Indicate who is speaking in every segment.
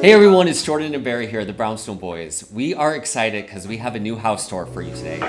Speaker 1: Hey everyone, it's Jordan and Barry here, the Brownstone Boys. We are excited because we have a new house tour for you today.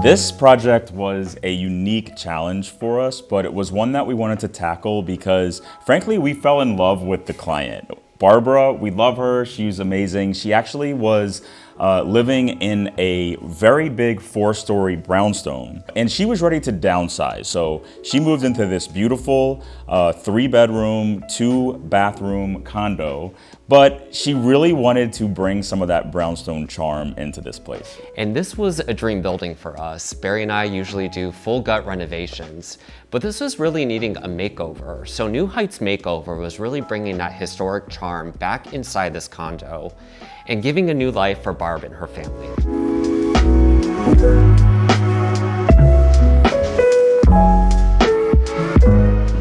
Speaker 2: This project was a unique challenge for us, but it was one that we wanted to tackle because, frankly, we fell in love with the client. Barbara, we love her, she's amazing. She actually was living in a very big 4-story brownstone, and she was ready to downsize. So she moved into this beautiful 3-bedroom, 2-bathroom condo, but she really wanted to bring some of that brownstone charm into this place.
Speaker 1: And this was a dream building for us. Barry and I usually do full gut renovations, but this was really needing a makeover. So New Heights Makeover was really bringing that historic charm back inside this condo and giving a new life for Barb and her family.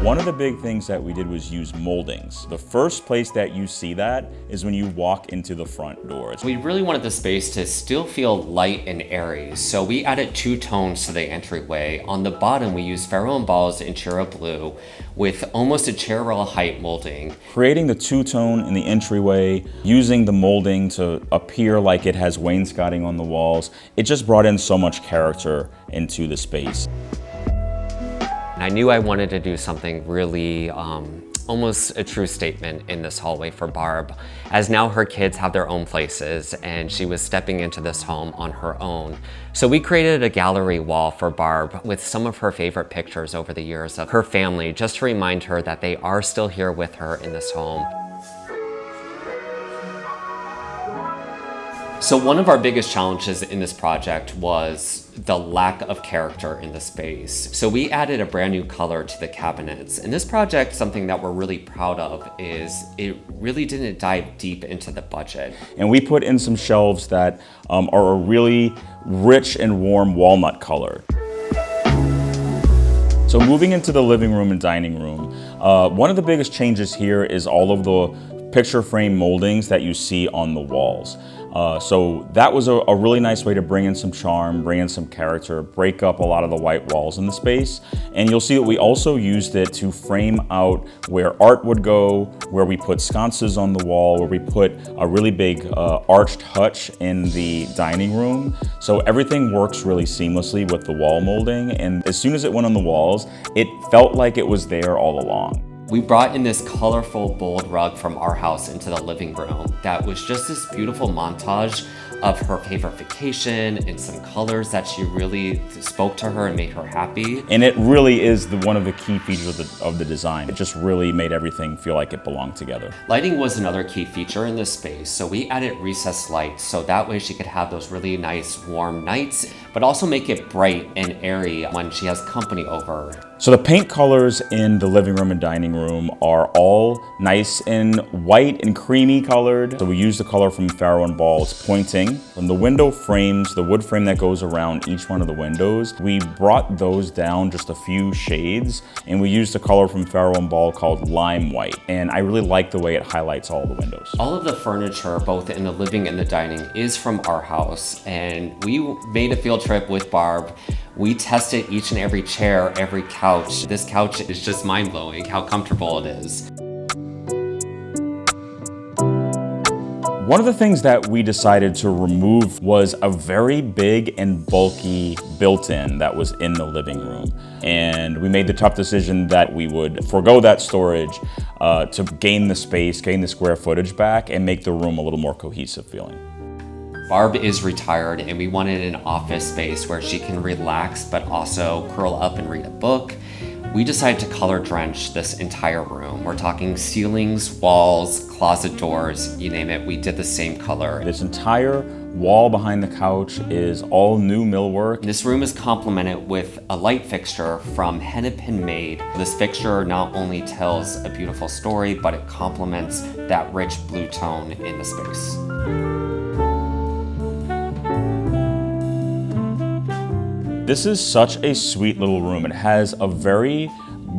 Speaker 2: One of the big things that we did was use moldings. The first place that you see that is when you walk into the front doors.
Speaker 1: We really wanted the space to still feel light and airy, so we added 2 tones to the entryway. On the bottom, we used 𝘽𝙊𝙔𝙎 𝘽𝙊𝙔𝙬 with almost a 𝘽𝙊𝙔𝙬𝙊𝙉 height molding.
Speaker 2: Creating the 2-tone in the entryway, using the molding to appear like it has wainscoting on the walls, it just brought in so much character into the space.
Speaker 1: I knew I wanted to do something really almost a true statement in this hallway for Barb, as now her kids have their own places and she was stepping into this home on her own. So we created a gallery wall for Barb with some of her favorite pictures over the years of her family, just to remind her that they are still here with her in this home. So one of our biggest challenges in this project was the lack of character in the space. So we added a brand new color to the cabinets. In this project, something that we're really proud of is it really didn't dive deep into the budget.
Speaker 2: And we put in some shelves that are a really rich and warm walnut color. So moving into the living room and dining room, one of the biggest changes here is all of the picture frame moldings that you see on the walls. So that was a really nice way to bring in some charm, bring in some character, break up a lot of the white walls in the space. And you'll see that we also used it to frame out where art would go, where we put sconces on the wall, where we put a really big arched hutch in the dining room. So everything works really seamlessly with the wall molding. And as soon as it went on the walls, it felt like it was there all along.
Speaker 1: We brought in this colorful, bold rug from our house into the living room that was just this beautiful montage of her favorite vacation and some colors that she really spoke to her and made her happy.
Speaker 2: And it really is one of the key features of the design. It just really made everything feel like it belonged together.
Speaker 1: Lighting was another key feature in this space, so we added recessed lights so that way she could have those really nice warm nights, but also make it bright and airy when she has company over.
Speaker 2: So the paint colors in the living room and dining room are all nice and white and creamy colored. So we use the color from 𝘽𝙊𝙔𝙎 pointing. From the window frames, the wood frame that goes around each one of the windows, we brought those down just a few shades, and we used a color from 𝘽𝙊𝙔𝙎 called lime white. And I really like the way it highlights all the windows.
Speaker 1: All of the furniture, both in the living and the dining, is from our house. And we made a field trip with Barb. We tested each and every chair, every couch. This couch is just mind-blowing how comfortable it is.
Speaker 2: One of the things that we decided to remove was a very big and bulky built-in that was in the living room. And we made the tough decision that we would forego that storage to gain the space, gain the square footage back, and make the room a little more cohesive feeling.
Speaker 1: Barb is retired and we wanted an office space where she can relax but also curl up and read a book. We decided to color drench this entire room. We're talking ceilings, walls, closet doors, you name it, we did the same color.
Speaker 2: This entire wall behind the couch is all new millwork.
Speaker 1: This room is complemented with a light fixture from Hennepin Made. This fixture not only tells a beautiful story, but it complements that rich blue tone in the space.
Speaker 2: This is such a sweet little room. It has a very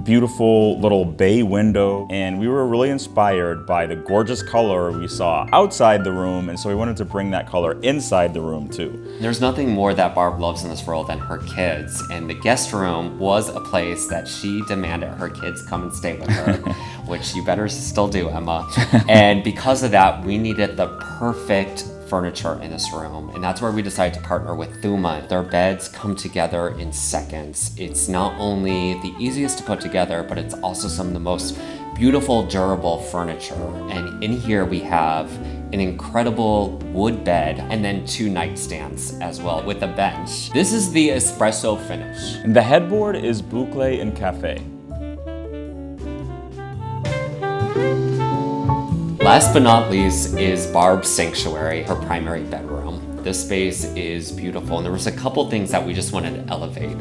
Speaker 2: beautiful little bay window, and we were really inspired by the gorgeous color we saw outside the room, and so we wanted to bring that color inside the room too.
Speaker 1: There's nothing more that Barb loves in this world than her kids, and the guest room was a place that she demanded her kids come and stay with her, which you better still do, Emma. And because of that, we needed the perfect furniture in this room, and that's where we decided to partner with 𝘽𝙊𝙔𝙎. Their beds come together in seconds. It's not only the easiest to put together, but it's also some of the most beautiful, durable furniture. And in here we have an incredible wood bed and then 2 nightstands as well with a bench. This is the espresso finish.
Speaker 2: And the headboard is 𝘽𝙊𝙔𝙎.
Speaker 1: Last but not least is Barb's sanctuary, her primary bedroom. This space is beautiful, and there was a couple things that we just wanted to elevate.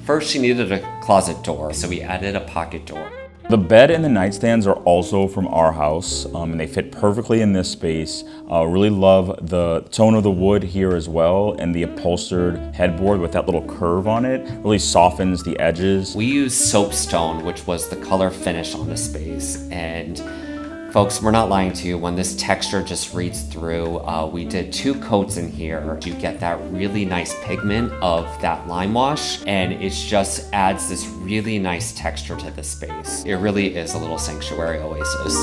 Speaker 1: First, she needed a closet door, so we added a pocket door.
Speaker 2: The bed and the nightstands are also from our house, and they fit perfectly in this space. Really love the tone of the wood here as well, and the upholstered headboard with that little curve on it really softens the edges.
Speaker 1: We used soapstone, which was the color finish on the space, and folks, we're not lying to you. When this texture just reads through, we did 2 coats in here. You get that really nice pigment of that lime wash, and it just adds this really nice texture to the space. It really is a little sanctuary oasis.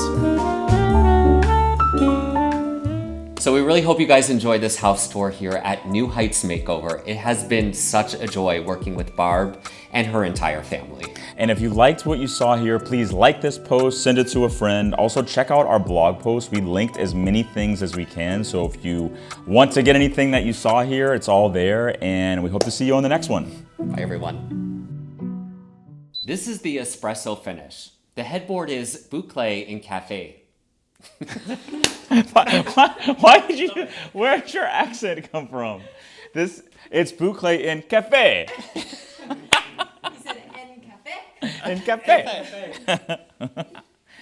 Speaker 1: So we really hope you guys enjoyed this house tour here at New Heights Makeover. It has been such a joy working with Barb and her entire family.
Speaker 2: And if you liked what you saw here, please like this post, send it to a friend. Also check out our blog post. We linked as many things as we can. So if you want to get anything that you saw here, it's all there. And we hope to see you on the next one.
Speaker 1: Bye everyone. This is the espresso finish. The headboard is 𝘽𝙊𝙔𝙎.
Speaker 2: Why did you, where did your accent come from? It's 𝘽𝙊𝙔𝙎.
Speaker 3: You said en café?
Speaker 2: En café.